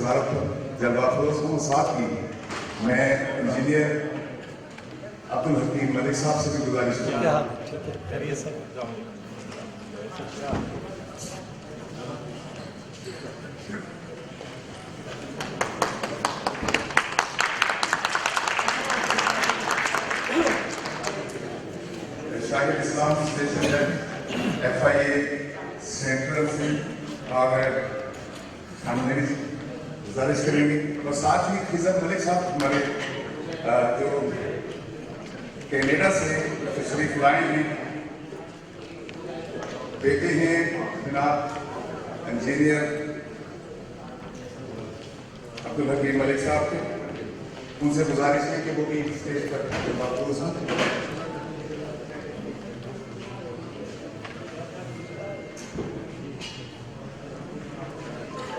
صدارت پر جلوہ افروز ہوں. ساتھ ہی میں انجینئر عبدالحکیم ملک صاحب سے بھی گزارش کروں گا. شاہد اسلام اسٹیشن جج FIA سینٹرل سے اور ہم نے گزارش کریں گے. اور ساتھ ہی خضر ملک صاحب ہمارے جو کینیڈا سے تشریف لائے ہیں, بیٹے ہیں جناب انجینئر عبدالحکیم ملک صاحب کے. ان سے گزارش ہے کہ وہ بھی اسٹیج پر موجود ہوں.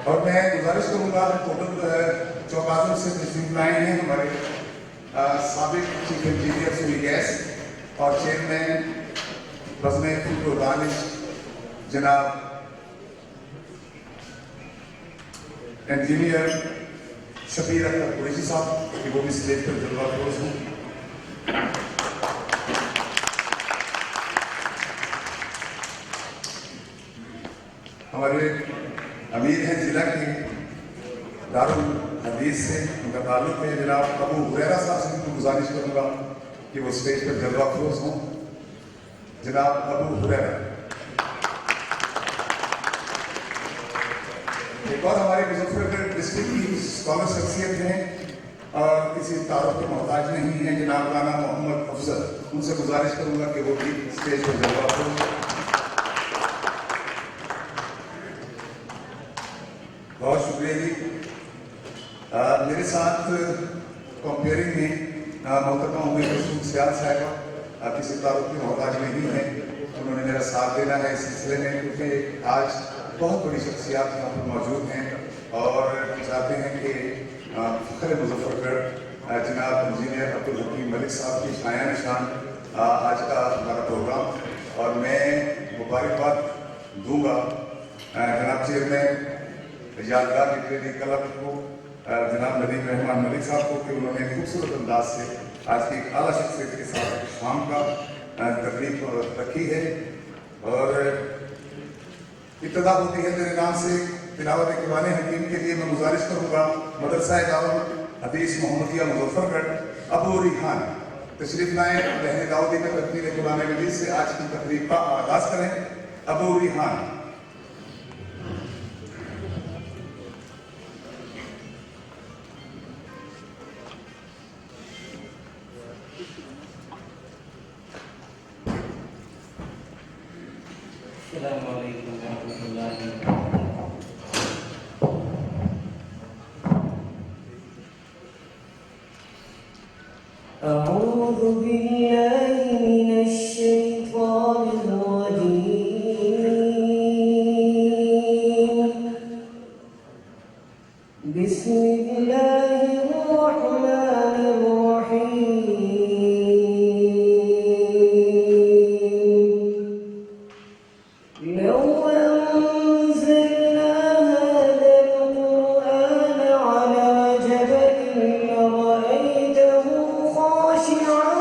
اور میں گزارش کروں گا ٹوٹل چوکازوں سے تشریف لائے ہیں ہمارے سابق چیف انجینئر سوئی گیس اور چیئرمین بزم فکر و دانش جناب انجینئر شبیر اختر قریشی صاحب کہ وہ بھی اسٹیج پر جلوہ افروز ہوں. ہمارے امیر ہیں ضلع کے دارالحدیث سے, ان کا تعلق ہے جناب ابو ہریرہ صاحب سے بھی گزارش کروں گا کہ وہ اسٹیج پر جلوہ افروز ہوں. جناب ابو ہریرہ. ایک اور ہمارے مظفر گڑھ ڈسٹرکٹ کی اسکالر شخصیت ہیں اور کسی تعارف کے محتاج نہیں ہیں, جناب رانا محمد افضل. ان سے گزارش کروں گا کہ وہ بھی اسٹیج پر جلوہ افروز ہوں. بہت شکریہ جی. میرے ساتھ کمپیئرنگ میں محترمہ ام کلثوم سیال صاحبہ کسی تعارف کی محتاج نہیں ہیں. انہوں نے میرا ساتھ دینا ہے اس سلسلے میں, کیونکہ آج بہت بڑی شخصیات یہاں پر موجود ہیں اور چاہتے ہیں کہ فخر مظفر گڑھ جناب انجینئر عبدالحکیم ملک صاحب کی شایان نشان آج کا ہمارا پروگرام. اور میں مبارکباد دوں گا جناب چیئرمین یادگار لٹریری کلب کو جناب ندیم رحمان ملک صاحب کو کہ انہوں نے خوبصورت انداز سے آج کی ایک اعلیٰ شخصیت کے ساتھ شام کا تقریب رکھی ہے. اور ابتدا ہوتی ہے میرے نام سے تلاوت قرآن حکیم کے لیے. میں گزارش کروں گا مدرسہ دارالحدیث محمدیہ مظفر گڑھ ابو ریحان تشریف لائیں. بہن داؤدی میں تکمیل قرآن مجید سے آج کی تقریب کا آغاز کریں. ابو ریحان. السلام علیکم ورحمۃ اللہ وبرکاتہ. اعوذ باللہ من الشیطان الرجیم. بسم اللہ الرحمن الرحیم. لو أنزلنا هذا القرآن على جبل لرأيته خاشعا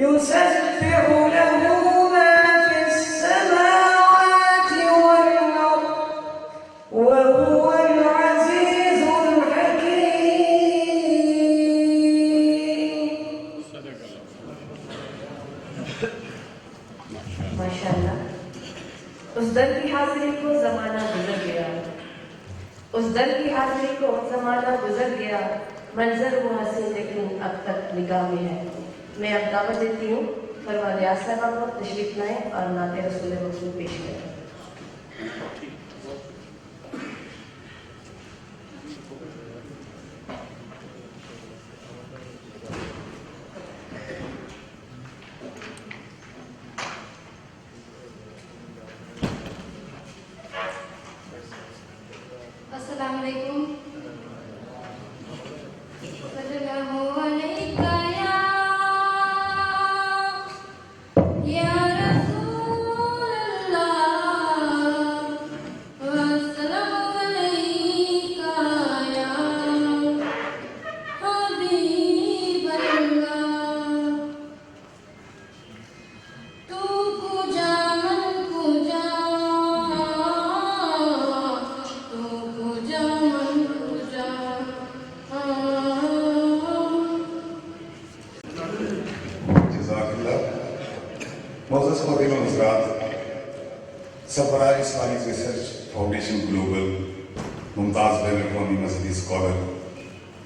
يسبح له ما في السماوات والأرض وهو العزيز الحكيم. ماشاءاللہ. اس در کی حاضری کو زمانہ گزر گیا، اس در کی حاضری کو زمانہ گزر گیا، منظر وہ حسین لیکن اب تک نگاہ میں ہے. میں اب دعوت دیتی ہوں پروان ریاض صاحبہ کو تشریف لائیں اور نعت رسول مقبول پیش کریں. السلام علیکم. صلی اللہ علیہ یا رسول اللہ والسلام علیکہ یا حبیب اللہ. تو کجا من کجا جزاک اللہ. معزز خواتین و حضرات، سربراہ اسلامک ریسرچ فاؤنڈیشن گلوبل ممتاز بین الاقوامی مذہبی اسکالر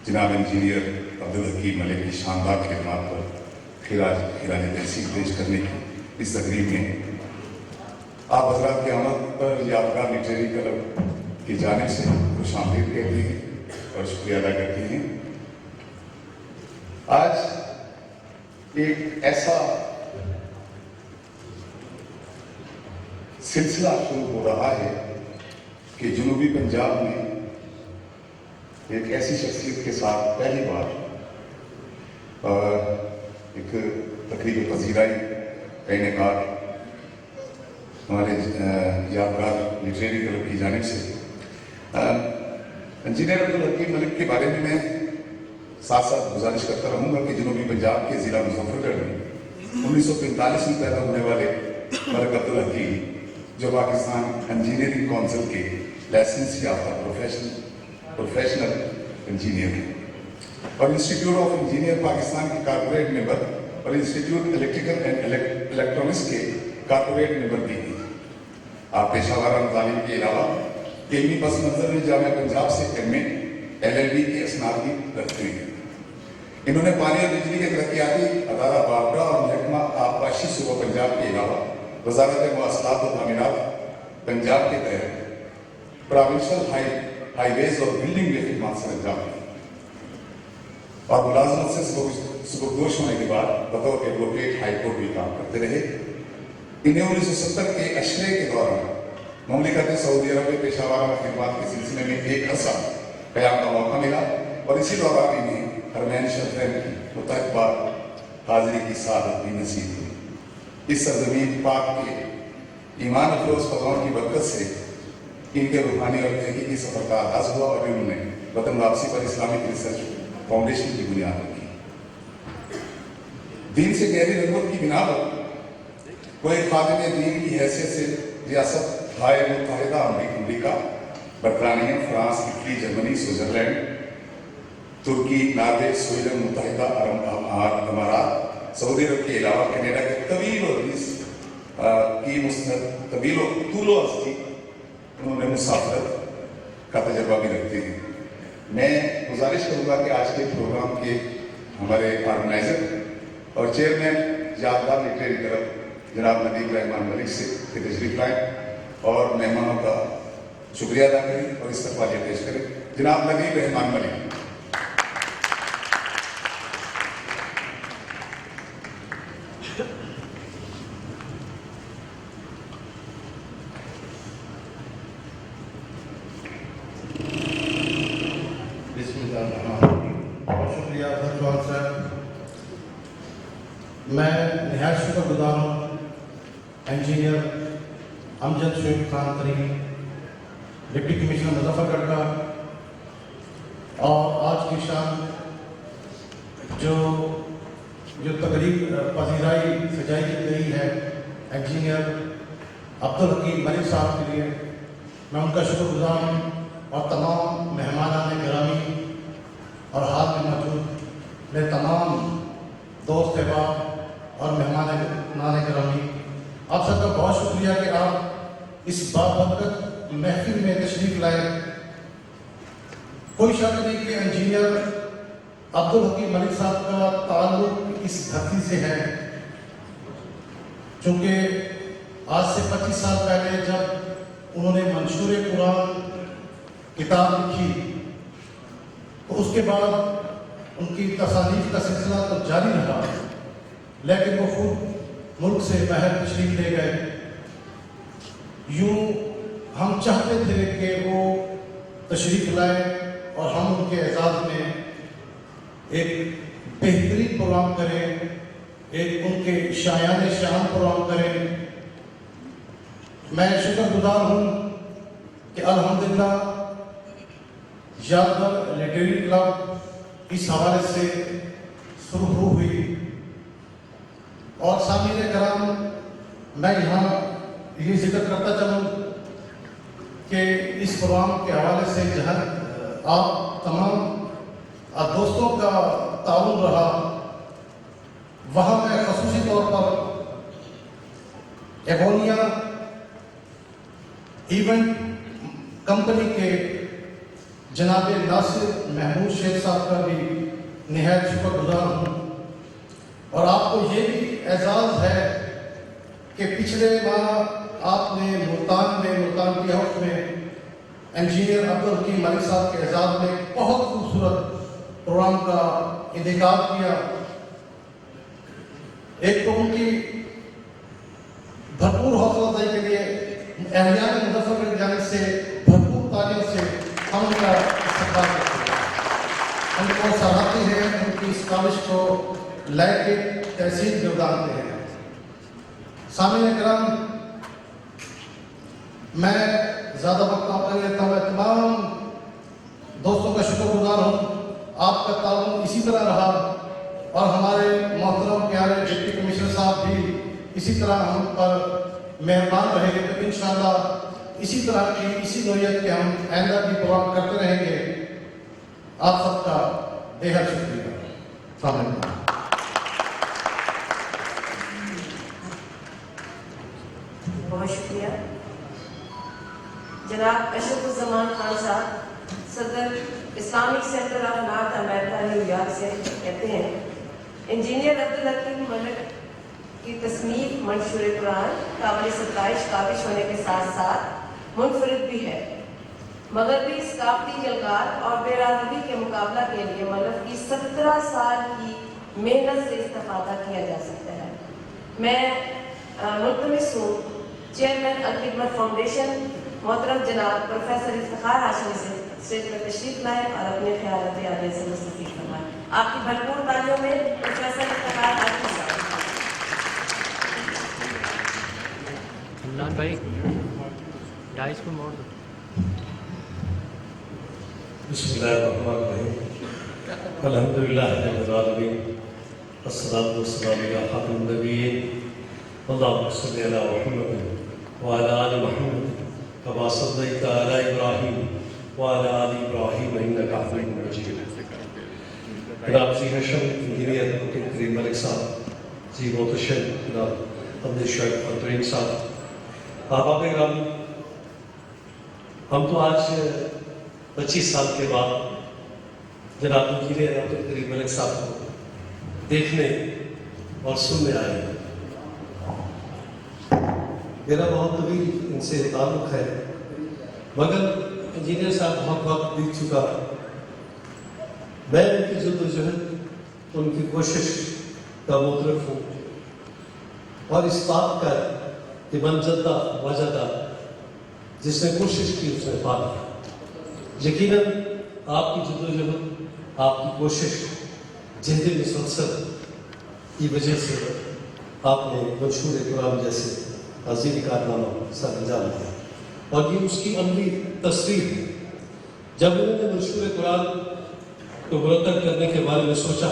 جناب انجینئر عبدالحکیم ملک کی شاندار خدمات پر خراج تحسین پیش کرنے کی اس تقریب میں آپ حضرات کی آمد پر یادگار لٹریری کلب کی جانب سے خوش آمدید کہتے ہیں اور شکریہ ادا کرتے ہیں. آج ایک ایسا سلسلہ شروع ہو رہا ہے کہ جنوبی پنجاب میں ایک ایسی شخصیت کے ساتھ پہلی بار ایک تقریب پذیرائی کا انعقاد ہمارے یادگار لٹریری کلب کی جانب سے. انجینئر عبدالحکیم ملک کے بارے میں ساتھ ساتھ گزارش کرتا رہوں گا کہ جنوبی پنجاب کے ضلع مظفر گڑھ میں 1945 میں پیدا ہونے والے ملک عبدالحکیم جو پاکستان انجینئرنگ کونسل کے لائسنس یافتہ پروفیشنل انجینئر ہیں اور انسٹیٹیوٹ آف انجینئر پاکستان کے کارپوریٹ ممبر اور انسٹیٹیوٹ الیکٹریکل اینڈ الیکٹرانکس کے کارپوریٹ ممبر بھی ہیں. آپ پیشہ ورانہ تعلیم کے علاوہ علمی پس منظر میں جامعہ پنجاب سے ایم اے LLB کے اسناد بھی رکھتے ہیں. انہوں نے پانی اور بجلی کے ترقیاتی ادارہ بابرا اور محکمہ آبپاشی صوبہ پنجاب کے علاوہ وزارت مواصلات و تعمیرات پنجاب کے تحت پروونشل ہائی ویز اور بلڈنگ میں خدمات سر انجام دی اور ملازمت سے سبکدوش ہونے کے بعد بطور ایڈوکیٹ ہائی کورٹ بھی کام کرتے رہے. انہیں 1970 کے عشرے کے دوران مملکت سعودی عرب میں پیشہ ورانہ خدمات کے سلسلے میں ایک عرصہ قیام کا موقع ملا اور اسی دوران انہیں حرمین شریفین کی متحد بار حاضری کی سعادت بھی نصیب ہوئی. اس سرزمین پاک کے ایمان افروز فضاؤں کی برکت سے ان کے روحانی اور تحقیقی سفر کا آغاز ہوا اور انہوں نے وطن واپسی پر اسلامک ریسرچ فاؤنڈیشن کی بنیاد رکھی. دین سے گہری رغبت کی بنا پر وہ ایک خادم دین کی حیثیت سے ریاست ہائے متحدہ امریکہ، برطانیہ، فرانس، اٹلی، جرمنی، سوئٹزرلینڈ، ترکی، ناروے، سویڈن، متحدہ عرب امارات، سعودی عرب کے علاوہ کینیڈا کے طویل و عریض کی مستند طویل و طول و عرض کی انہوں نے مسافرت کا تجربہ بھی رکھتے ہیں. میں گزارش کروں گا کہ آج کے پروگرام کے ہمارے آرگنائزر اور چیئرمین یادگار لٹریری کلب جناب ندیم رحمان ملک سے تشریف لائیں اور مہمانوں کا شکریہ ادا کریں اور استقبالیہ پیش کریں. جناب ندیم رحمان ملک. بہت شکریہ چوہان صاحب. میں نہایت شکر گزار ہوں انجینئر امجد شعیب خان ترین ڈپٹی کمشنر مظفر گڑھ کا اور آج کی شام جو جو تقریب پذیرائی سجائی کی گئی ہے انجینئر عبدالحکیم ملک صاحب کے لیے، میں ان کا شکر گزار ہوں، اور تمام مہمانان گرامی اور ہاتھ میں موجود میرے تمام دوست احباب اور مہمان گرامی، آپ سب کا بہت شکریہ کہ آپ اس بابرکت محفل میں تشریف لائے۔ کوئی شک نہیں کہ انجینئر عبدالحکیم ملک صاحب کا تعلق اس دھرتی سے ہے، چونکہ آج سے 25 سال پہلے جب انہوں نے منشور قرآن کتاب لکھی تو اس کے بعد ان کی تصانیف کا سلسلہ تو جاری رہا، لیکن وہ خود ملک سے باہر تشریف لے گئے۔ یوں ہم چاہتے تھے کہ وہ تشریف لائے اور ہم ان کے اعزاز میں ایک بہترین پروگرام کریں، ایک ان کے شایان شان پروگرام کریں۔ میں شکر گزار ہوں کہ الحمدللہ یادگار لٹریری کلب اس حوالے سے سرخرو ہوئی، اور سامعین کرام میں یہاں یہ ذکر کرتا چلوں کہ اس پروگرام کے حوالے سے جہاں آپ تمام دوستوں کا تعاون رہا، وہاں میں خصوصی طور پر ایگونیا ایونٹ کمپنی کے جناب ناصر محمود شیخ صاحب کا بھی نہایت شکر گزار ہوں، اور آپ کو یہ بھی اعزاز ہے کہ پچھلے ماہ آپ نے ملتان کی ہاؤس میں انجینئر عبدالحکیم ملک صاحب کے اعزاز میں بہت خوبصورت پروگرام کا انعقاد کیا۔ ایک تو ان کی بھرپور حوصلہ افزائی کے لیے اہلیان مظفر کی جانب سے بھرپور تعلیم سے ہم ان کا استقبال کرتے ہیں، ان کو سراہتے ہیں، ان کی اس کاوش کو لے کے تحسین گردانتے ہیں۔ سامعین کرام، میں زیادہ وقت آپ کا لیتا ہوں، تمام دوستوں کا شکر گزار ہوں۔ آپ کا تعاون اسی طرح رہا، اور ہمارے محترم پیارے ڈپٹی کمشنر صاحب بھی اسی طرح ہم پر مہربان رہے، تو انشاءاللہ اسی طرح کی اسی نوعیت کے ہم آئندہ بھی پروگرام کرتے رہیں گے۔ آپ سب کا بے حد شکریہ۔ السلام علیکم۔ بہت شکریہ جناب اشرف الزمان خان صاحب، صدر Islamic centre of north America new York سے کہتے ہیں، انجینئر عبدالحکیم ملک کی تصنیف منشور قرآن قابل ستائش کاوش ہونے کے ساتھ ساتھ منفرد بھی ہے، مگر بھی ثقافتی جلگار اور بیرادری کے مقابلہ کے لیے ملک کی 17 سال کی محنت سے استفادہ کیا جا سکتا ہے۔ میں ملتمس ہوں چیئرمین الخدمت فاؤنڈیشن محترم جناب پروفیسر افتخار ہاشمی سے اسٹیج میں تشریف لائیں اور اپنے خیالات عالیہ سے مستفید فرمائیں۔ آپ کی بھرپور تالیوں میں پروفیسر افتخار ہاشمی صاحب۔ عمران بھائی ڈائس کو موڑ دو۔ بسم اللہ الرحمن الرحیم، الحمدللہ رب العالمین، والصلاة والسلام علی خاتم النبیین، اللہم صلی علی محمد وعلی آل محمد کما صلیت علی ابراہیم وعلی آل ابراہیم انک حمید مجید۔ جناب ذی حشم انجینئر عبدالحکیم کریم ملک صاحب، ذی محتشم جناب عبد شعیب خاترین صاحب، احباب گرامی، ہم تو آج 25 سال کے بعد جناب انجینئر عبدالحکیم ملک صاحب کو دیکھنے اور سننے آئے ہیں۔ میرا بہت طویل ان سے تعلق ہے، مگر انجینئر صاحب بہت وقت بیت چکا، میں ان کی جدوجہد، ان کی کوشش کا معترف ہوں، اور اس بات کا کہ من جدہ وجدہ، جس نے کوشش کی اس نے پا لیا۔ یقیناً آپ کی جدوجہد، آپ کی کوشش، جہد مسلسل کی وجہ سے آپ نے منشور قرآن جیسے عظیم کارنامہ سر انجام دیا، اور یہ اس کی عملی تصویر ہے۔ جب انہوں نے منشور قرآن کو مرتب کرنے کے بارے میں سوچا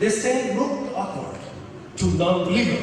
this thing looked awkward to non-believer.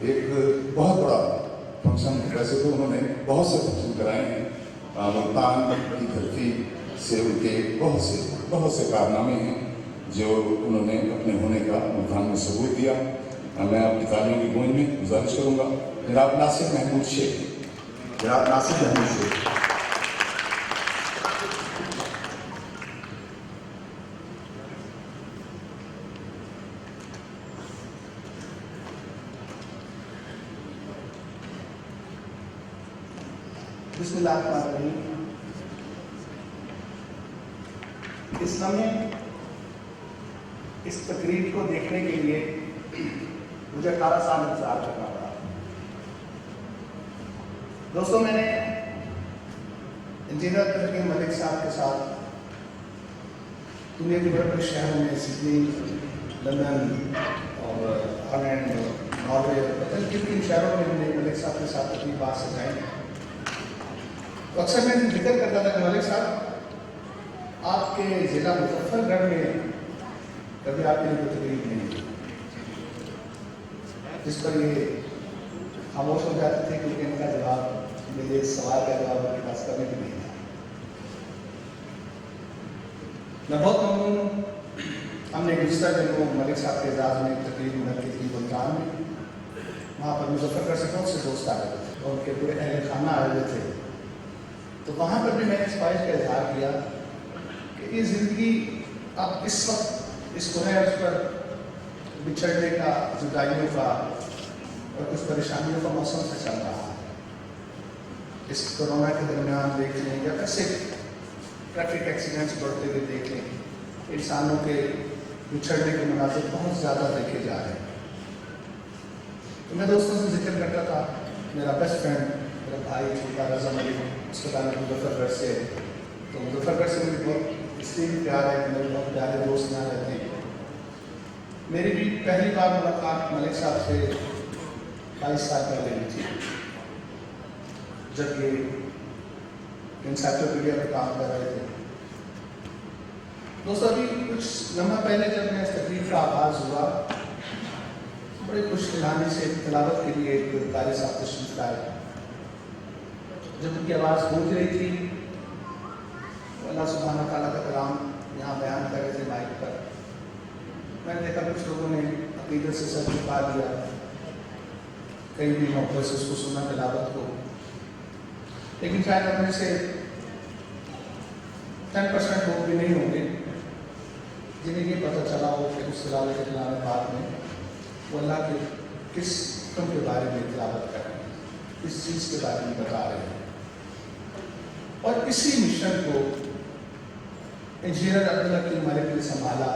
ایک بہت بڑا فنکشن، ویسے تو انہوں نے بہت سے فنکشن کرائے ہیں، ملتان کی دھرتی سے ان کے بہت سے کارنامے ہیں جو انہوں نے اپنے ہونے کا ملتان میں ثبوت دیا۔ میں اپنی تعلیموں کی گونج میں گزارش کروں گا جناب ناصر محمود شیخ، جناب ناصر محمود شیخ۔ بسم اللہ الرحمن الرحیم۔ اس لمحے اس تقریب کو دیکھنے کے لیے مجھے 18 سال انتظار کرنا پڑا۔ دوستوں، میں نے انجینئر عبدالحکیم ملک صاحب کے ساتھ دنیا کے بڑے بڑے شہروں میں سڈنی، لندن اور ہالینڈ، ناروے، پتہ نہیں کن شہروں میں ہم نے ملک صاحب کے ساتھ اپنی بات سجائی ہے۔ تو اکثر میں ذکر کرتا تھا کہ ملک صاحب آپ کے ضلع مظفر گڑھ میں کبھی آپ کے لیے کوئی تقریب نہیں ہوئی، جس پر یہ خاموش ہو جاتے تھے کیونکہ ان کا جواب، میرے سوال کا جواب ان کے پاس کبھی بھی نہیں تھا۔ میں بہت ممنون ہوں، ہم نے گزشتہ دنوں ملک صاحب کے اعزاز میں ایک تقریب منعقد کی ملتان میں، وہاں پر مظفر گڑھ سے بہت سے دوست آئے ہوئے تھے اور ان کے پورے اہل خانہ آئے ہوئے تھے۔ تو وہاں پر بھی میں نے اس خواہش کا اظہار کیا کہ یہ زندگی اب اس وقت اس قرآن عرض پر بچھڑنے کا، جدائیوں کا اور کچھ پریشانیوں کا موسم سے چل رہا ہے۔ اس کورونا کے درمیان دیکھ لیں یا ایسے ٹریفک ایکسیڈنٹس بڑھتے ہوئے دیکھ لیں، انسانوں کے بچھڑنے کے مناظر بہت زیادہ دیکھے جا رہے ہیں۔ تو میں دوستوں سے ذکر کرتا تھا، میرا بیسٹ فرینڈ، میرا بھائی چھوٹا رضا ملک، اس کا تعلق مظفر گڑھ سے، تو مظفر گڑھ سے مجھے بہت اس لیے بھی پیار ہے کہ میرے بہت پیارے دوست یہاں رہتے ہیں۔ میری بھی پہلی بار ملاقات ملک صاحب سے 22 سال پہلے ہوئی تھی، جب یہ انسائکلوپیڈیا پہ کام کر رہے تھے۔ دوستوں، ابھی کچھ لمحہ پہلے جب میں اس تقریب کا آغاز ہوا، بڑے خوش دلانی سے تلاوت کے لیے ایک قاری صاحب تشریف لائے۔ جب ان کی آواز گونج رہی تھی، اللہ سبحانہ تعالیٰ کا کلام یہاں بیان کر رہے تھے مائک پر، میں نے دیکھا کچھ لوگوں نے عقیدت سے سر جھکا دیا، کئی بھی محبت سے اس کو سنا تلاوت کو، لیکن شاید ہم میں سے 10% لوگ بھی نہیں ہوں گے جنہیں یہ پتہ چلا ہو کہ اس تلاوت کے کلام پاک میں وہ اللہ کے کس حکم کے بارے میں تلاوت کر رہے ہیں، کس چیز کے بارے میں بتا رہے ہیں۔ اور اسی مشن کو انجینئر عبدالحکیم ملک نے سنبھالا۔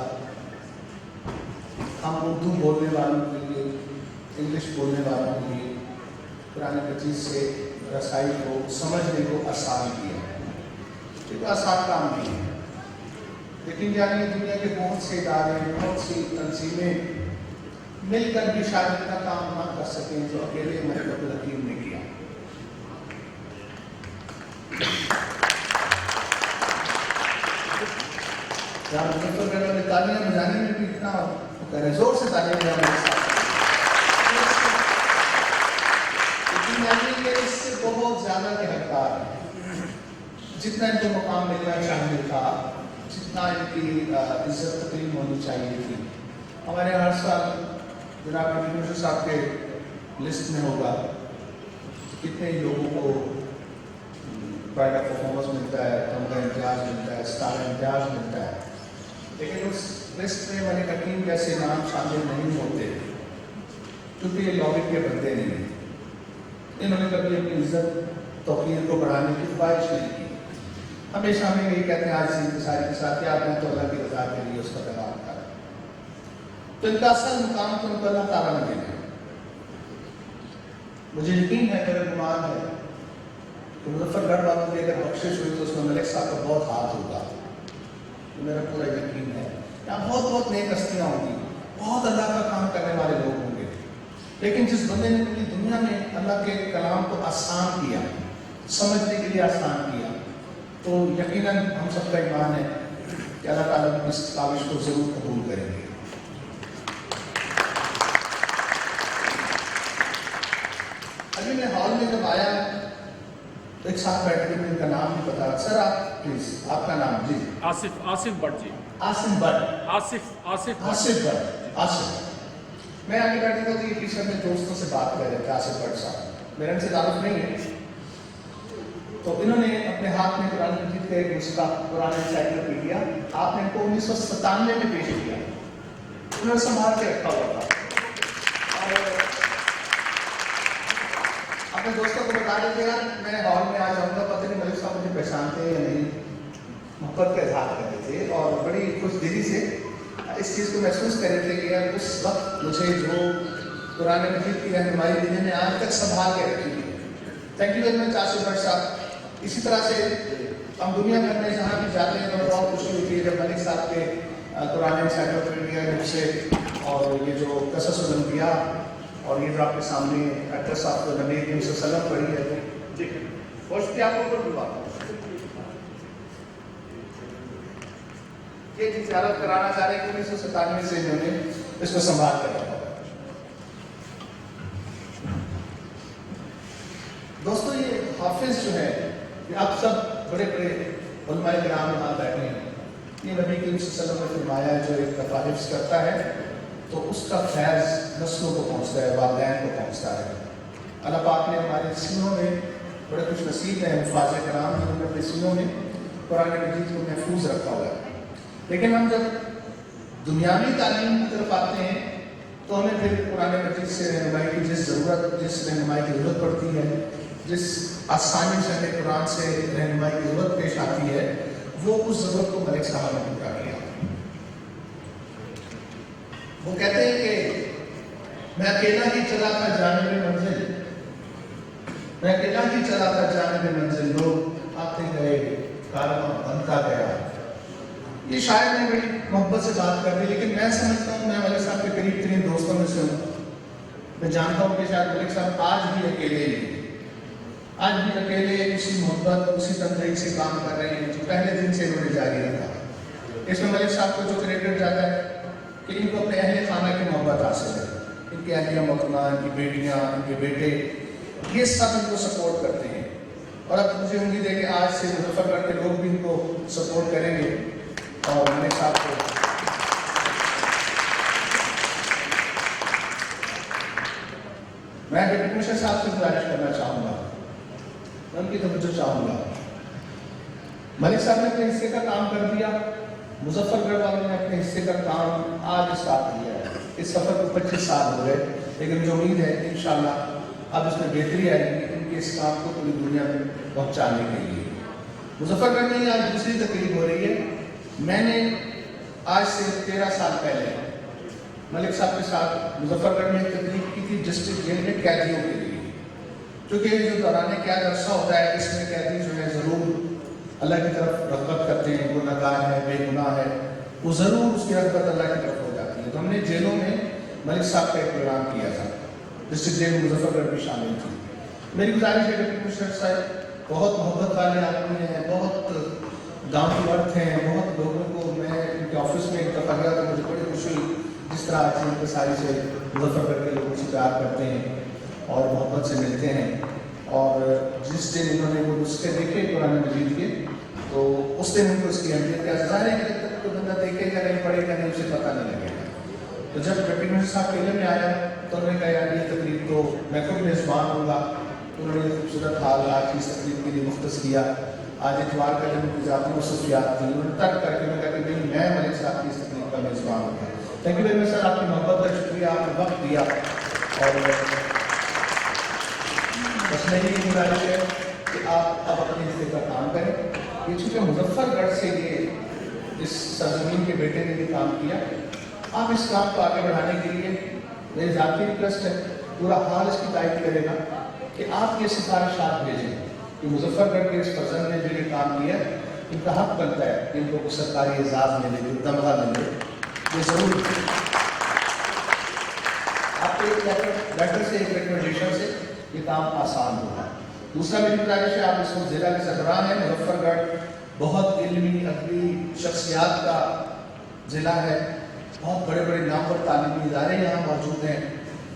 ہم اردو بولنے والوں کے لیے، انگلش بولنے والوں کے لیے قرآن مجید سے رسائی کو سمجھنے کو آسان کیا۔ یہ آسان کام نہیں ہے، لیکن یعنی دنیا کے بہت سے ادارے، بہت سی تنظیمیں مل کر بھی شاید اتنا کام نہ کر سکیں جو اکیلے ملک عبدالحکیم نے کیا۔ جہاں مظفر گڑھ میں تالیاں بجانے میں بھی اتنا کرے، زور سے تالیاں بجانے میں، لیکن یعنی یہ اس سے بہت زیادہ کے حقدار ہیں۔ جتنا ان کو مقام ملنا چاہیے تھا، جتنا ان کی عزت تقریم ہونی چاہیے تھی، ہمارے ہر سال جناب یونیورسٹی صاحب کے لسٹ میں ہوگا کتنے لوگوں کو پرائڈ آف پرفارمنس ملتا ہے، تمغہ امتیاز ملتا ہے، ستارہ امتیاز ملتا ہے، لیکن اس لسٹ میں ملک حکیم جیسے نام شامل نہیں ہوتے کیونکہ یہ لابی کے بندے نہیں ہیں۔ انہوں نے کبھی اپنی عزت توقیر کو بڑھانے کی خواہش نہیں کی، ہمیشہ ہمیں یہی کہتے ہیں آج انتظاری کے ساتھ کیا میں تو اللہ کی رضا کے لیے اس کا پیغام کریں۔ تو ان کا اصل مقام تو ان کو اللہ تعالیٰ نے دینا ہے۔ مجھے یقین ہے، میرا گمان ہے کہ مظفر گڑھ والوں کی اگر بخشش ہوئی تو اس میں ملک صاحب کا بہت ہاتھ ہوگا، تو میرا پورا یقین ہے۔ یہاں بہت بہت نیک ہستیاں ہوں گی، بہت اللہ کا کام کرنے والے لوگ ہوں گے، لیکن جس بندے نے پوری دنیا میں اللہ کے کلام کو آسان کیا، سمجھنے کے لیے آسان کیا، تو یقیناً ہم سب کا ایمان ہے کہ اللہ تعالیٰ اس کاوش کو ضرور قبول کریں گے۔ میں ہال میں جب آیا تو ایک ساتھ بیٹھ کے ان کا نام بھی پتا. سر آپ پلیز آپ کا نام؟ جی آصف بٹ جی. آصف بٹ. آصف بٹ. آصف. میں آگے بیٹھے تھا تو یہ پیچھے اپنے دوستوں سے بات کر رہے تھے. آصف بٹ صاحب میرے ان سے تعلق نہیں ہے. تو انہوں نے اپنے ہاتھ میں قرآن مجید کا ایک نسخہ قرآن انسائکلوپیڈیا آپ نے ان کو 1997 میں پیش کیا. انہوں نے سنبھال کے رکھا ہوا تھا. اور اپنے دوستوں کو بتا رہے تھے یار میں ہال میں آ جاؤں گا, پتہ نہیں ملک صاحب مجھے پہچانتے ہیں یا نہیں. محبت کا اظہار کر رہے تھے اور بڑی خوش دلی سے اس چیز کو محسوس کر رہے تھے کہ یار اس وقت مجھے جو قرآن مجید کی رہنمائی دینے میں آج تک سنبھال کے رکھی ہے. Thank you very much Asif but صاحب. اسی طرح سے ہم دنیا بھر میں جہاں بھی جاتے ہیں تو بہت خوشی ہوتی ہے جب ملک صاحب کے قرآن انسائکلوپیڈیا سے اور یہ جو قصص الانبیاء اور یہ جو آپ کے سامنے ایڈریس آف نبی کریم صلی اللہ علیہ وسلم پڑھی ہے تو جی خوش آپ کو بھی بات یہ زیارت کرانا چاہ رہے ہیں کہ 1997 سے انہوں نے اس کو سنبھال کر رکھا. دوستو یہ حافظ جو ہے یہ آپ سب بڑے بڑے علماء کرام یہاں بیٹھے ہیں. یہ نبی کریم صلی اللہ علیہ وسلم نے فرمایا جو ایک دفعہ حفظ کرتا ہے تو اس کا فیض نسلوں کو پہنچتا ہے, والدین کو پہنچتا ہے. اللہ پاک نے ہمارے سینوں میں بڑے خوش نصیب ہیں حفاظ کرام جنہوں نے اپنے سینوں میں قرآن مجید کو محفوظ رکھا ہوا ہے. لیکن ہم جب دنیاوی تعلیم کی طرف آتے ہیں تو ہمیں پھر قرآن مجید سے رہنمائی کی جس رہنمائی کی ضرورت پڑتی ہے, جس آسانی سے ہمیں قرآن سے رہنمائی کی ضرورت پیش آتی ہے, وہ اس ضرورت کو ملک صاحب نے پورا کیا. وہ کہتے ہیں کہ میں اکیلا ہی چلا تھا جانب منزل, میں اکیلا ہی چلا تھا جانب منزل, لوگ آتے گئے کارواں بنتا گیا. یہ شاید میں بڑی محبت سے بات کر رہی, لیکن میں سمجھتا ہوں میں ملک صاحب کے قریب ترین دوستوں میں سے ہوں. میں جانتا ہوں کہ شاید ملک صاحب آج بھی اکیلے ہیں, آج بھی اکیلے اسی محبت اسی تنظیم سے کام کر رہے ہیں جو پہلے دن سے انہوں نے جاری رکھا. اس میں ملک صاحب کو جو کریڈٹ جاتا ہے کہ ان کو اپنے اہل خانہ کی محبت حاصل ہے. ان کی اہلیہ محترمہ, ان کی بیٹیاں, ان کے بیٹے, یہ سب ان کو سپورٹ کرتے ہیں. اور اب مجھے امید ہے کہ آج سے مظفر گڑھ کے لوگ بھی ان کو سپورٹ کریں گے. اور ملک صاحب کو میں ڈپٹی کمشنر صاحب سے گزارش کرنا چاہوں گا, میں ان کی توجہ چاہوں گا. ملک صاحب نے اپنے حصے کا کام کر دیا, مظفر گڑھ والوں نے اپنے حصے کا کام آج اسٹارٹ کیا ہے. اس سفر کو 25 سال ہو گئے, لیکن مجھے امید ہے انشاءاللہ اب اس میں بہتری آئے گی ان کے اس کام کو پوری دنیا میں پہنچانے کے لیے. مظفر گڑھ میں آج دوسری تقریب ہو رہی ہے. میں نے آج سے 13 سال پہلے ملک صاحب کے ساتھ مظفر گڑھ میں ایک تقریب کی تھی ڈسٹرکٹ جیل میں قیدیوں کے لیے. کیونکہ جو دوران قید عرصہ ہوتا ہے اس میں قیدی جو ہے ضرور اللہ کی طرف رغبت کرتے ہیں, گناہ گار ہے, بے گناہ ہے, وہ ضرور اس کی رغبت اللہ کی طرف ہو جاتی ہے. تو ہم نے جیلوں میں ملک صاحب کا ایک پروگرام کیا تھا, ڈسٹرکٹ جیل مظفر گڑھ بھی شامل تھی. میری گزارش ہے ڈپٹی کمشنر صاحب بہت محبت والے آدمی ہیں, بہت گاؤں کی ورت ہیں, بہت لوگوں کو میں ان کے آفس میں ایک دفعہ گیا تو مجھے بڑی خوشی ہوئی جس طرح ان کے ساری سے مظفر گڑھ کے لوگوں سے پیار کرتے ہیں اور محبت سے ملتے ہیں. اور جس دن انہوں نے وہ نسخے دیکھے قرآن مجید کے تو اس دن ان کو اس کی اہمیت کا ظاہر ہے کہ جب تک کوئی بندہ دیکھے گا نہیں پڑھے گا نہیں اسے پتہ نہیں لگے گا. تو جب ڈپٹی کمشنر صاحب قلعے میں آیا تو انہوں نے کہا یار یہ تقریب تو میں خود میزبان ہوں گا. انہوں نے خوبصورت حال آج اس تقریب کے لیے مختص کیا. آج اتوار کا دن کی ذاتی مصروفیات تھی, انہوں نے ترک کر کے میں کہا کہ نہیں میں ملک صاحب کی اس تقریب کا میزبان ہوں گا. تھینک یو ویری مچ سر, آپ کی محبت کا شکریہ, آپ نے وقت دیا. اور بس میری یہ گزارش ہے کہ آپ اب اپنے حصے کا کام کریں. یہ چونکہ مظفر گڑھ سے یہ اس سرزمین کے بیٹے نے یہ کام کیا, آپ اس کام کو آگے بڑھانے کے لیے میری ذاتی ریکویسٹ ہے, پورا حال اس کی تائید کرے گا کہ آپ یہ سفارشات بھیجیں کہ مظفر گڑھ کے اس فرزند نے جو یہ کام کیا ان کا حق بنتا ہے کہ ان کو کچھ سرکاری اعزاز ملے, جو تمغہ ملے, یہ ضرور آپ کو ایک لیٹر سے ایک ریکمنڈیشن سے یہ کام آسان ہوگا. دوسرا میری گزارش ہے, آپ اس وقت ضلع کے سربراہ ہیں. مظفر گڑھ بہت علمی ادبی شخصیات کا ضلع ہے, بہت بڑے بڑے نامور تعلیمی ادارے یہاں موجود ہیں.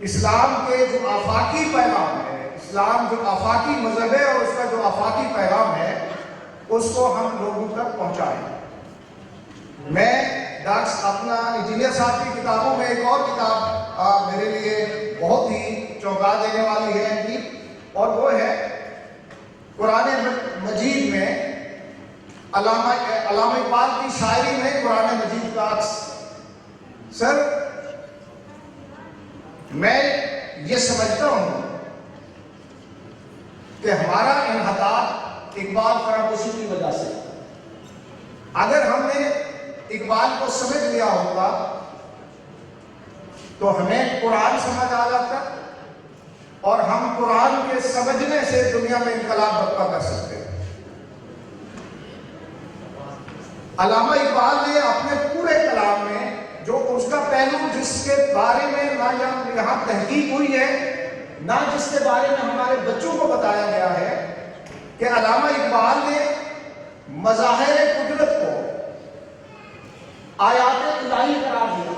اسلام کے جو آفاقی پیغام ہے، اسلام جو آفاقی مذہب ہے اور اس کا جو آفاقی پیغام ہے، اس کو ہم لوگوں تک پہنچائیں۔ میں اپنا انجینئر صاحب کی کتابوں میں ایک اور کتاب میرے لیے بہت ہی چونکا دینے والی ہے ان کی، اور وہ ہے قرآن مجید میں علامہ اقبال کی شاعری میں قرآن مجید کا عکس۔ سر، میں یہ سمجھتا ہوں کہ ہمارا انحطاط اقبال فراموشی کی وجہ سے، اگر ہم نے اقبال کو سمجھ لیا ہوگا تو ہمیں قرآن سمجھ آ جاتا، اور ہم قرآن کے سمجھنے سے دنیا میں انقلاب برپا کر سکتے ہیں۔ علامہ اقبال نے اپنے پورے کلام میں جو اس کا پہلو جس کے بارے میں نہ یہاں تحقیق ہوئی ہے، نہ جس کے بارے میں ہمارے بچوں کو بتایا گیا ہے، کہ علامہ اقبال نے مظاہر قدرت کو آیات الہی قرار دیا،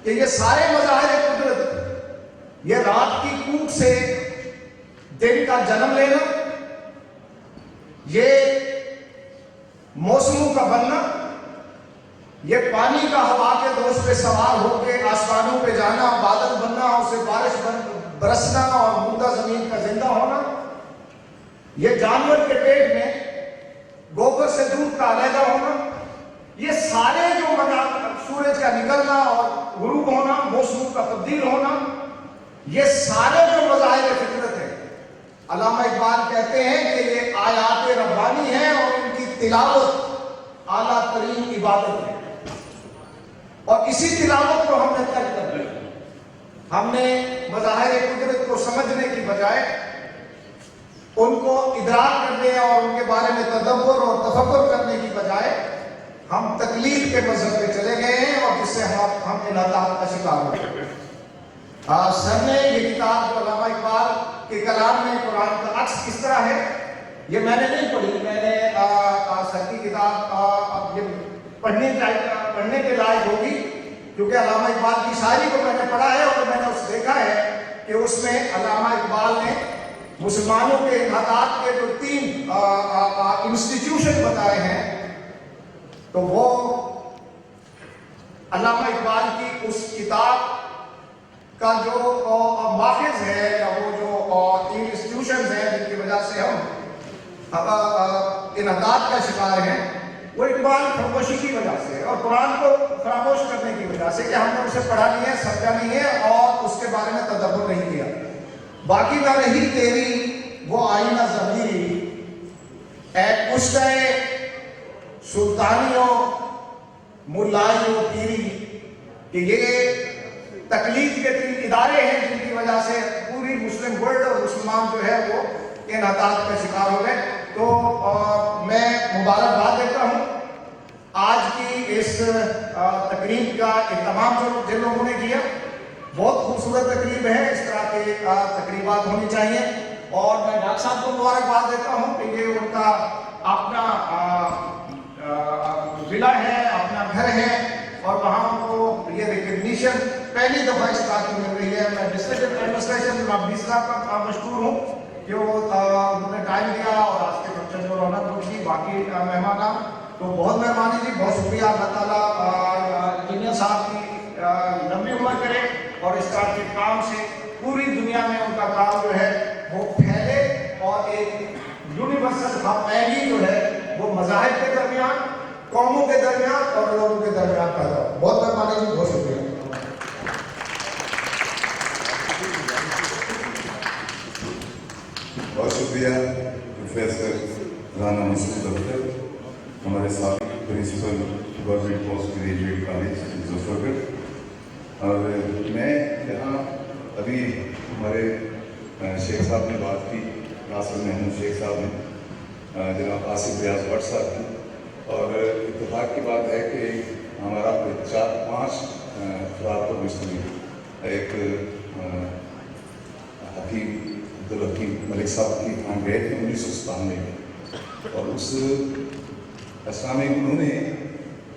کہ یہ سارے مظاہر قدرت، یہ رات کی کوک سے دن کا جنم لینا، یہ موسموں کا بننا، یہ پانی کا ہوا کے دوش پہ سوار ہو کے آسمانوں پہ جانا، بادل بننا، اسے بارش برسنا اور مردہ زمین کا زندہ ہونا، یہ جانور کے پیٹ میں گوبر سے دودھ کا علیحدہ ہونا، یہ سارے جو سورج کا نکلنا اور غروب ہونا، موسموں کا تبدیل ہونا، یہ سارے جو مظاہر فطرت ہیں، علامہ اقبال کہتے ہیں کہ یہ آیات ربانی ہیں اور ان کی تلاوت اعلیٰ ترین عبادت ہے، اور اسی تلاوت کو ہم نے ترک کر دیا۔ ہم نے مظاہر قدرت کو سمجھنے کی بجائے ان کو ادراک کرنے اور ان کے بارے میں تدبر اور تفکر کرنے کی بجائے ہم تقلید کے مذہب پہ چلے گئے ہیں، اور جس سے ہم انحطاط کا شکار ہو گئے۔ سر نے یہ کتاب جو علامہ اقبال کے کلام میں قرآن کا عکس کس طرح ہے، یہ میں نے نہیں پڑھی، میں نے سر کی کتاب یہ پڑھنے کے لائق ہوگی، کیونکہ علامہ اقبال کی شاعری کو میں نے پڑھا ہے، اور میں نے دیکھا ہے کہ اس میں علامہ اقبال نے مسلمانوں کے انحطاط کے جو 3 انسٹیٹیوشن بتائے ہیں، تو وہ علامہ اقبال کی اس کتاب کا جو ماخذ ہے، یا وہ جو 3 انسٹیٹیوشنز ہیں جن کی وجہ سے ہم انحطاط کا شکار ہیں، وہ اقبال فراموشی کی وجہ سے اور قرآن کو فراموش کرنے کی وجہ سے، کہ ہم نے اسے پڑھا نہیں ہے، سمجھا نہیں ہے، اور اس کے بارے میں تدبر نہیں کیا۔ باقی نہ رہی تیری وہ آئینہ ضمیری، اے کشتہ سلطانیوں ملائیوں پیری، کہ یہ تقلید کے 3 ادارے ہیں جن کی وجہ سے پوری مسلم ورلڈ اور مسلمان جو ہے وہ انحطاط کا شکار ہو گئے۔ تو میں مبارکباد دیتا ہوں آج کی اس تقریب کا اہتمام جن لوگوں نے کیا، بہت خوبصورت تقریب ہے، اس طرح کے تقریبات ہونی چاہیے، اور میں ڈاکٹر صاحب کو مبارکباد دیتا ہوں کہ یہ ان کا اپنا ضلع ہے، اپنا گھر ہے، اور وہاں ان کو یہ ریکگنیشن پہلی دفعہ اس طرح کی مل رہی ہے۔ میں ڈسٹرکٹ ایڈمنسٹریشن ڈی صاحب کا مشکور ہوں کہ وہ انہوں نے ٹائم دیا اور آج کے فنکشن کو رونق بخشی، باقی مہمان تو بہت مہربانی جی، بہت شکریہ۔ اللہ تعالیٰ انجینئر صاحب کی لمبی عمر کرے، اور اس طرح کے کام سے پوری دنیا میں ان کا کام جو ہے وہ پھیلے، اور ایک یونیورسل ہمآہنگی جو ہے وہ مذاہب کے درمیان، قوموں کے درمیان اور لوگوں کے درمیان پیدا ہو۔ بہت مہربانی جی، بہت شکریہ۔ بہت شکریہ پروفیسر رانا مسعود اختر، ہمارے سابق principal government post graduate college Muzaffargarh. اور میں یہاں ابھی ہمارے شیخ صاحب نے بات کی، ناصر محمود شیخ صاحب نے، جناب آصف ریاض بٹ صاحب نے، اور اتفاق کی بات ہے کہ ہمارا 4-5 افراد کو مشتمل ایک حکیم عبدالحکیم ملک صاحب کی وہاں گئے تھے 1997 میں، اور اس اسلام میں انہوں نے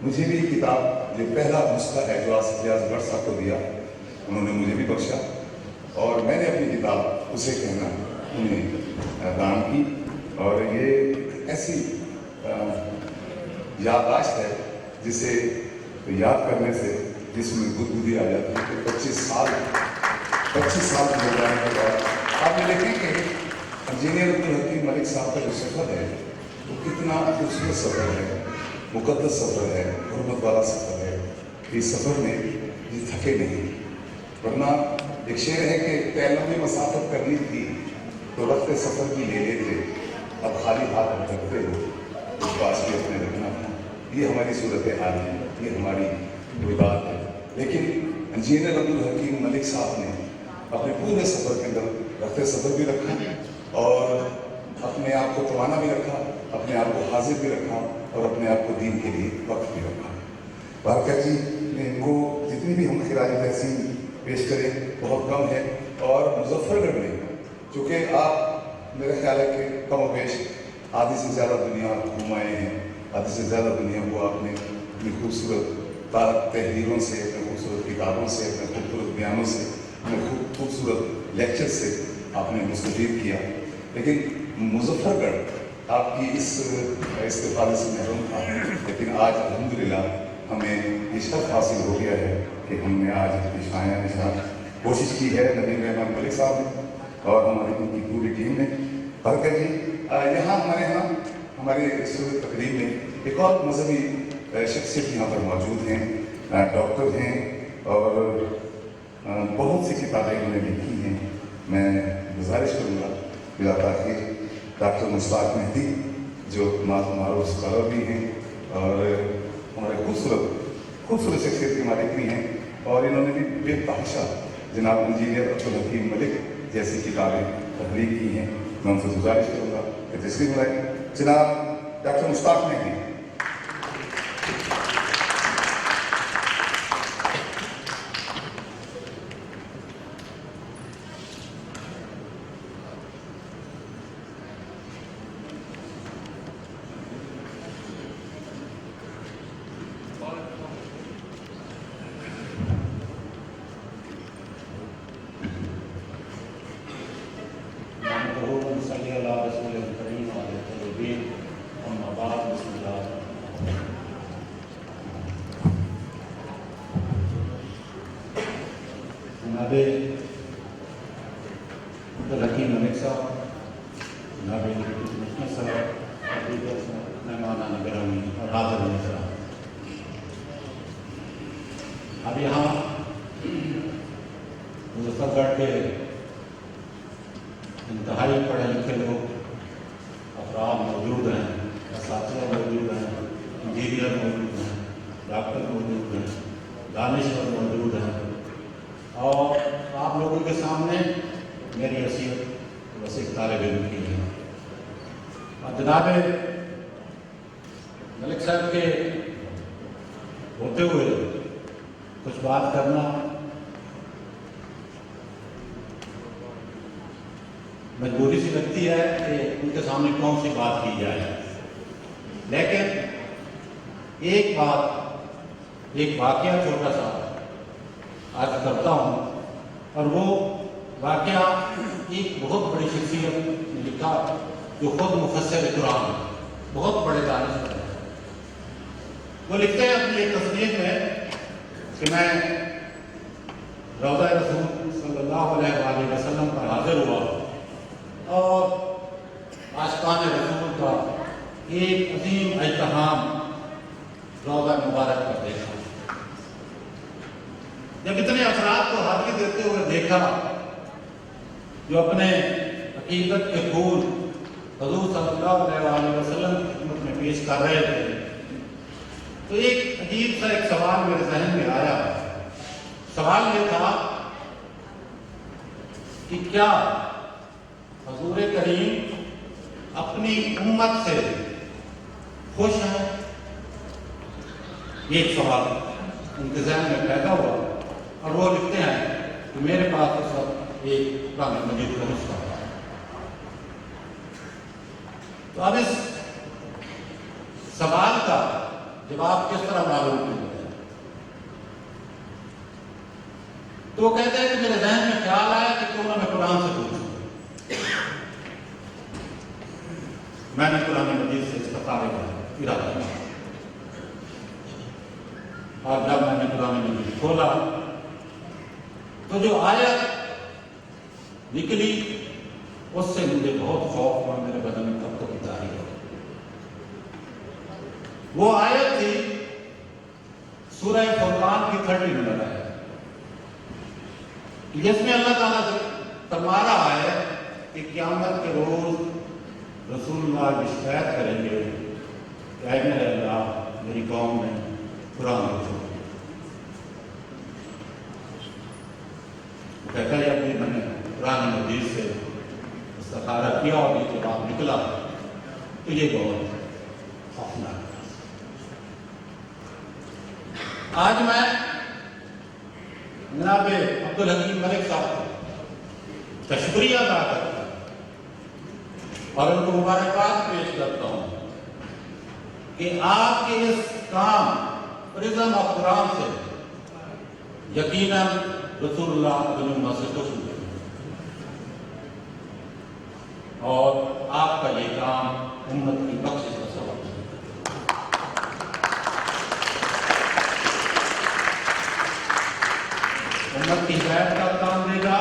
مجھے بھی کتاب جو پہلا نسخہ ہے جو آصف ریاض بٹ صاحب کو دیا، انہوں نے مجھے بھی بخشا اور میں نے اپنی کتاب اسے کہنا انہیں دان کی، اور یہ ایسی یادداشت ہے جسے یاد کرنے سے جس میں گدگدی آ جاتی ہے کہ 25 سال ہو جانے کے بعد آپ یہ دیکھیں کہ انجینئر عبدالحکیم ملک صاحب کا جو سفر ہے وہ کتنا خوبصورت سفر ہے، مقدس سفر ہے، حرمت والا سفر ہے۔ اس سفر میں یہ تھکے نہیں، ورنہ ایک شعر ہے کہ پہلوں میں مسافت کرنی تھی تو رفت سفر کی لے لیتے، اب خالی ہاتھ بھٹکتے ہو اس پاس بھی اپنے رکھنا تھا۔ یہ ہماری صورت حال ہے، یہ ہماری کوئی بات ہے، لیکن انجینئر عبدالحکیم ملک صاحب نے اپنے پورے سفر کے اندر رفت سفر بھی رکھا اور اپنے آپ کو توانا بھی رکھا، اپنے آپ کو حاضر بھی رکھا اور اپنے آپ کو دین کے لیے وقت بھی رکھا۔ بارکہ جی ان کو جتنی بھی ہم خراج تحسین پیش کریں بہت کم ہے، اور مظفر گڑھ میں چونکہ آپ میرا خیال ہے کہ کم و بیش آدھی سے زیادہ دنیا گھوم آئے ہیں، آدھی سے زیادہ دنیا کو آپ نے اپنی خوبصورت تحریروں سے، اپنے خوبصورت کتابوں سے، اپنے خوبصورت بیانوں سے، اپنے خوبصورت لیکچر سے آپ نے مستفید کیا، لیکن مظفر گڑھ آپ کی اس استفادے سے محروم تھا، لیکن آج الحمدللہ ہمیں یہ شرف حاصل ہو گیا ہے کہ ہم نے آج نشانیاں نشان کوشش کی ہے ندیم رحمان ملک صاحب نے اور ہماری ان کی پوری ٹیم نے۔ برکت جی یہاں ہمارے اس تقریب میں ایک اور مذہبی شخصیت یہاں پر موجود ہیں، ڈاکٹر ہیں اور بہت سی کتابیں انہوں نے لکھی ہیں۔ میں گزارش کروں گا بلا تاخیر ڈاکٹر مشتاق مہدی جو معروف اسکالر بھی ہیں اور ہمارے خوبصورت شخصیت کے مالک بھی ہیں، اور انہوں نے بھی بے تحاشا جناب انجینئر عبدالحکیم ملک جیسی کتابیں تحریر کی ہیں۔ میں ان سے گزارش کروں گا کہ تشریف لائیں جناب ڈاکٹر مشتاق مہدی۔ جناب عبدالحکیم ملک صاحب، جناب کمشنر صاحب، دیگر مہمانان گرامی اور حاضر نظران، اب یہاں مظفر گڑھ کے انتہائی پڑھے لکھے لوگ افراد موجود ہیں، اساتذہ موجود ہیں، انجینئر موجود ہیں، ڈاکٹر موجود ہیں، دانشور موجود ہیں، اور آپ لوگوں کے سامنے میری حیثیت بس ایک طالب علم کی ہے۔ اور جناب ملک صاحب کے ہوتے ہوئے کچھ بات کرنا مجبوری سی لگتی ہے کہ ان کے سامنے کون سی بات کی جائے، لیکن ایک واقعہ چھوٹا سا آج کرتا ہوں، اور وہ واقعہ ایک بہت بڑی شخصیت نے لکھا جو خود مفسر قرآن بہت بڑے دانشور ہیں۔ وہ لکھتے ہیں اپنی ایک تصنیف میں کہ میں روضہ رسول صلی اللہ علیہ وآلہ وسلم پر حاضر ہوا اور عاشقان رسول کا ایک عظیم اجتماع روضہ مبارک پر دیکھا۔ جب اتنے افراد کو حاضری دیتے ہوئے دیکھا جو اپنے عقیدت کے پھول حضور صلی اللہ علیہ وآلہ وسلم کی خدمت میں پیش کر رہے تھے، تو ایک عجیب سا ایک سوال میرے ذہن میں آیا۔ سوال یہ تھا کہ کیا حضور کریم اپنی امت سے خوش ہیں؟ یہ ایک سوال ان کے ذہن میں پیدا ہوا، اور وہ لکھتے ہیں کہ میرے پاس اس وقت ایک قرآن مجید کا نسخہ تھا۔ تو اب اس سوال کا جواب کس طرح معلوم کیا جائے؟ تو وہ کہتے ہیں کہ میرے ذہن میں خیال آیا کہ کیوں نہ میں قرآن سے پوچھوں. میں نے قرآن مجید سے استفادے کا ارادہ کیا اور جب میں نے قرآن مجید کھولا تو جو آیت نکلی اس سے مجھے بہت خوف ہوا، میرے بدن میں تب تک اتاری ہو. وہ آیت تھی سورہ فرقان کی 30 نمبر آیت، جس میں اللہ تعالیٰ سے فرما رہا ہے کہ قیامت کے روز رسول اللہ شکایت کریں گے کہ اے میرے اللہ میری قوم نے قرآن کو چھوڑ دیا. کہتا ہے اپنی میں نے قرآن مجید سے استخارہ کیا اور یہ جواب نکلا تو یہ بہت خوفناک ہے. آج میں جناب عبدالحکیم ملک صاحب کو تشکریہ ادا کرتا ہوں اور ان کو مبارکباد پیش کرتا ہوں کہ آپ کے اس کام پرزم آف قرآن سے یقیناً رسول اللہ علیہ وسلم سے خوش ہوئے اور آپ کا یہ کام امت کی بخشش کا سبب ہے. امت کی ہدایت کا کام دے گا.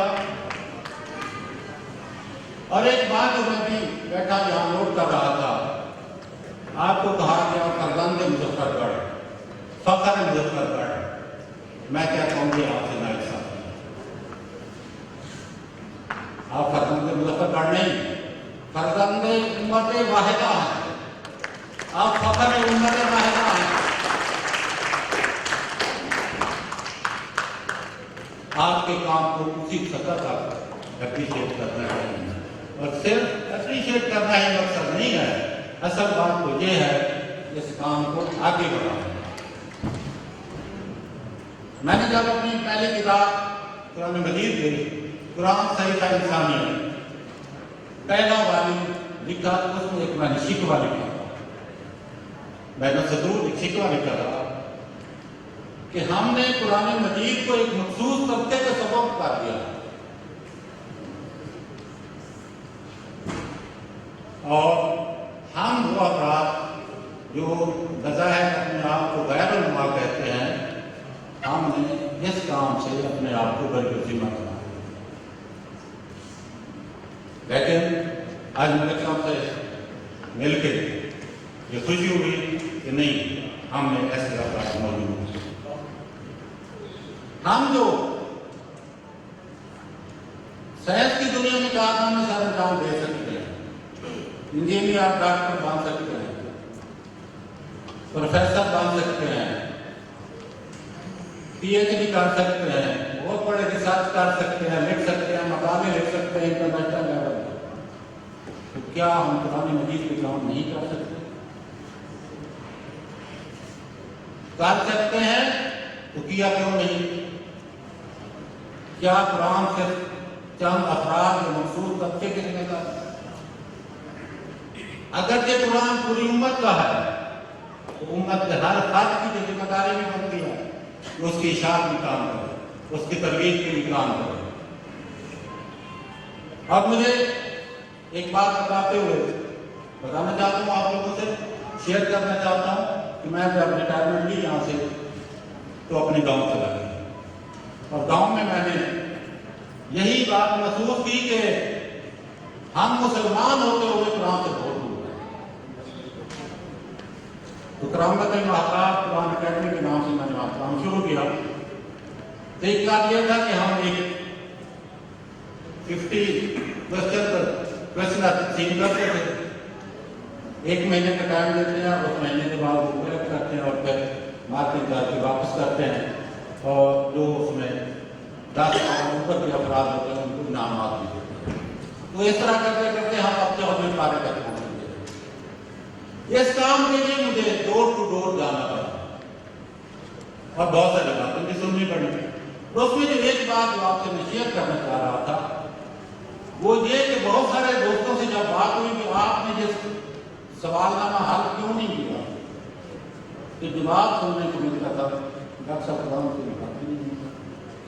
اور ایک بات جو میں بھی بیٹھا یہاں نوٹ کر رہا تھا، آپ کو کہا گیا فرزند مظفر گڑھ، فخر مظفر گڑھ. میں کہتا ہوں کہ آپ سے ناانصافی ہے. آپ فرزند مظفر گڑھ نہیں، فرزند امت واحدہ ہیں. آپ فخر امت واحدہ ہیں. آپ کے کام کو اسی سطح پر اپریشیٹ کرنا چاہیے اور صرف اپریشیٹ کرنا ہی مقصد نہیں ہے. اصل بات تو یہ ہے اس کام کو آگے بڑھانا. میں نے جب اپنی پہلی کتاب قرآن مجید لی، قرآن صحیفہ انسانیت، پہلا والی لکھا تو اس میں ایک میں نے شکوہ لکھا تھا. میں نے صدور ایک شکوہ لکھا تھا کہ ہم نے قرآن مجید کو ایک مخصوص طبقے کا سبب کر دیا اور ہم وہ افراد جو بظاہر اپنے آپ کو غیر علماء کہتے ہیں، ہم نے اس کام سے اپنے آپ کو برگزیدہ بنا. لیکن آج ملک صاحب سے مل کے یہ خوشی ہوئی کہ نہیں، ہم نے ایسے افراد موجود ہیں. ہم جو سائنس کی دنیا میں کارنامے سر انجام دے سکتے ہیں، انجینئر ڈاکٹر بن سکتے ہیں، پروفیسر بن سکتے ہیں، پی ایچ ڈی کر سکتے ہیں، بہت بڑے ریسرچ کر سکتے ہیں، لکھ سکتے ہیں، مقالے لکھ سکتے ہیں انٹرنیشنل لیول پر، تو کیا ہم قرآن مجید کے کام نہیں کر سکتے؟ کر سکتے ہیں تو کیا کیوں نہیں؟ کیا قرآن صرف چند افراد یا مخصوص طبقے کے ذمہ دار ہے؟ اگر یہ قرآن پوری امت کا ہے تو امت کے ہر فرد کی جو ذمہ داری بھی بنتی ہے کہ اس کی اشاعت میں کام کرے، اس کی ترویج کے لیے کام کرے. اب مجھے ایک بات بتاتے ہوئے بتانا چاہتا ہوں، آپ لوگوں سے شیئر کرنا چاہتا ہوں کہ میں جب ریٹائرمنٹ لی یہاں سے تو اپنے گاؤں چلا گیا اور گاؤں میں میں نے یہی بات محسوس کی کہ ہم مسلمان ہوتے ہوئے قرآن سے بہت دور ہیں. تو کرامت المحتاط قرآن اکیڈمی کے نام سے میں نے وہاں کام شروع کیا. تو ایک بات یہ تھا کہ ہم ایک 50 کوشچن تقسیم کرتے تھے. 1 مہینے کا ٹائم دیتے ہیں اور اس مہینے کے بعد وہ کلیکٹ کرتے ہیں اور پھر مارکیٹ جا کے واپس کرتے ہیں اور جو اس میں 10 سال اوپر کے افراد ہوتے ہیں ان کو انعامات بھی دیتے ہیں. تو اس طرح کرتے کرتے ہم اب 14 پارے تک پہنچ گئے. اس کام کے لیے مجھے ڈور ٹو ڈور جانا پڑا اور بہت ساری باتیں بھی سننی پڑی. تو اس میں جو ایک بات جو آپ سے میں شیئر کرنا چاہ رہا تھا وہ یہ کہ بہت سارے دوستوں سے جب بات ہوئی کہ آپ نے جس سوال نامہ حل کیوں نہیں کیا کہ جواب سننے کو ملتا تھا ڈاکٹر صاحب قرآن کی بات نہیں.